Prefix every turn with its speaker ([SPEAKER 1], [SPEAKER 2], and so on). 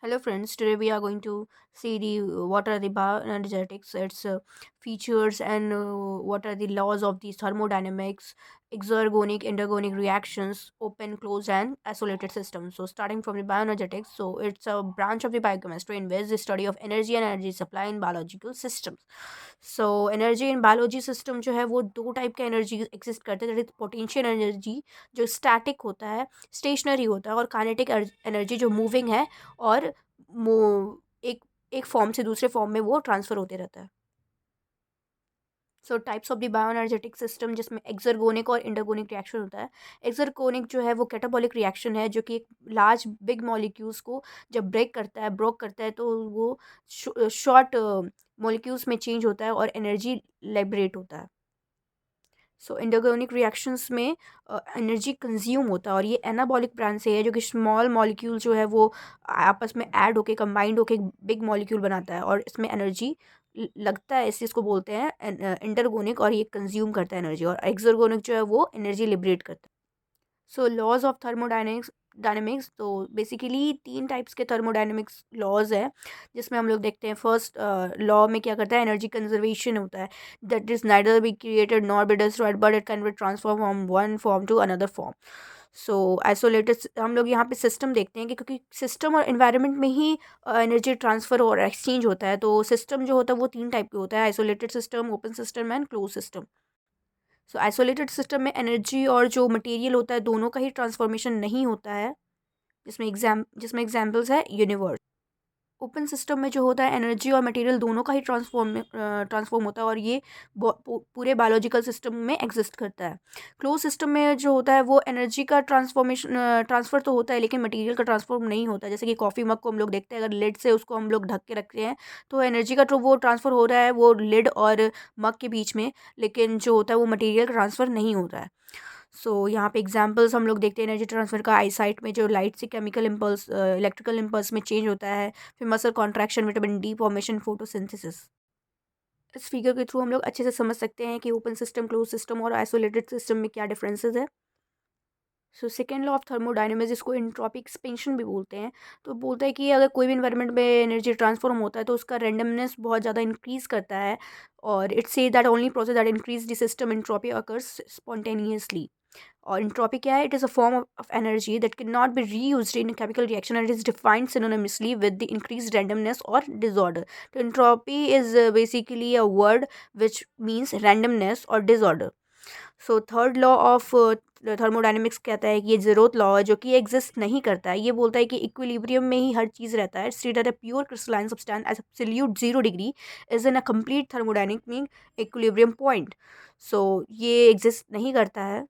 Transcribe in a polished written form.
[SPEAKER 1] Hello friends, today we are going to see what are the bioenergetics, its features and what are the laws of the thermodynamics, exergonic, endergonic reactions, open, closed and isolated systems. So starting from the bioenergetics, so it's a branch of the biochemistry in which the study of energy and energy supply in biological systems. So energy in biology system जो है वो दो type के energy exist करते हैं, that is potential energy जो static होता है, स्टेशनरी होता है, और काइनेटिक एनर्जी जो मूविंग है और वो एक एक फॉर्म से दूसरे फॉर्म में वो ट्रांसफ़र होते रहता है। So types of the bioenergetic system जिसमें एक्सर्गोनिक और इंटरगोनिक रिएक्शन होता है। एक्सर्गोनिक जो है वो कैटाबॉलिक रिएक्शन है जो कि एक लार्ज बिग मॉलिक्यूल्स को जब ब्रोक करता है तो वो शॉर्ट मॉलिक्यूल्स में चेंज होता है और एनर्जी लिबरेट होता है। सो एंडोगोनिक रिएक्शंस में एनर्जी कंज्यूम होता है और ये एनाबॉलिक ब्रांच से है जो कि स्मॉल मॉलिक्यूल जो है वो आपस में ऐड होके कंबाइंड होके एक बिग मॉलिक्यूल बनाता है और इसमें एनर्जी लगता है, इस चीज़ को बोलते हैं इंटरगोनिक, और ये कंज्यूम करता है एनर्जी, और एक्सर्गोनिक जो है वो एनर्जी लिबरेट करता है। सो लॉज ऑफ थर्मोडायनेमिक्स डायनेमिक्स तो बेसिकली तीन टाइप्स के थर्मोडायनेमिक्स लॉज है जिसमें हम लोग देखते हैं। फर्स्ट लॉ में क्या करता है, एनर्जी कंजर्वेशन होता है, that is neither be created nor be destroyed but it can be transform from one form to another form. So isolated हम लोग यहाँ पे सिस्टम देखते हैं कि क्योंकि सिस्टम और इन्वायरमेंट में ही एनर्जी ट्रांसफ़र और एक्सचेंज होता है, तो सिस्टम जो होता है वो तीन टाइप के होता है, isolated system, open system and close system. So isolated system में एनर्जी और जो मटेरियल होता है दोनों का ही ट्रांसफॉर्मेशन नहीं होता है, जिसमें एग्जांपल्स है यूनिवर्स। ओपन सिस्टम में जो होता है एनर्जी और मटेरियल दोनों का ही ट्रांसफॉर्म होता है और ये पूरे बायोलॉजिकल सिस्टम में एग्जिस्ट करता है। क्लोज सिस्टम में जो होता है वो एनर्जी का ट्रांसफ़र तो होता है लेकिन मटेरियल का ट्रांसफॉर्म नहीं होता है। जैसे कि कॉफ़ी मग को हम लोग देखते हैं, अगर लिड से उसको हम लोग ढक के रखते हैं तो एनर्जी का जो वो ट्रांसफ़र हो रहा है वो लिड और मग के बीच में, लेकिन जो होता है वो मटेरियल का ट्रांसफ़र नहीं होता है। सो यहाँ पे एग्जांपल्स हम लोग देखते हैं एनर्जी ट्रांसफ़र का। आईसाइट में जो लाइट से केमिकल इम्पल्स इलेक्ट्रिकल इम्पल्स में चेंज होता है, फिर muscle contraction, vitamin D formation, photosynthesis. इस फिगर के थ्रू हम लोग अच्छे से समझ सकते हैं कि ओपन सिस्टम, क्लोज सिस्टम और आइसोलेटेड सिस्टम में क्या डिफरेंसेस है। So second law of thermodynamics, जिसको एंट्रोपी एक्सपेंशन भी बोलते हैं, तो बोलता है कि अगर कोई भी इन्वायरमेंट में एनर्जी ट्रांसफॉर्म होता है तो उसका रेंडमनेस बहुत ज़्यादा इंक्रीज करता है, और it's say that only process that increase the system entropy occurs spontaneously. और एंट्रोपी क्या है, it is a form of energy that can not be reused in chemical reaction and it is defined synonymously with the increase randomness और disorder. तो entropy is basically a word which means randomness और disorder. So third law of thermodynamics कहता है कि ये zeroth law है जो कि एग्जिस्ट नहीं करता है। ये बोलता है कि इक्विलिब्रियम में ही हर चीज़ रहता है। State that a pure crystalline substance at absolute 0 degree is in a complete thermodynamic equilibrium point. So ये एग्जिस्ट नहीं करता है।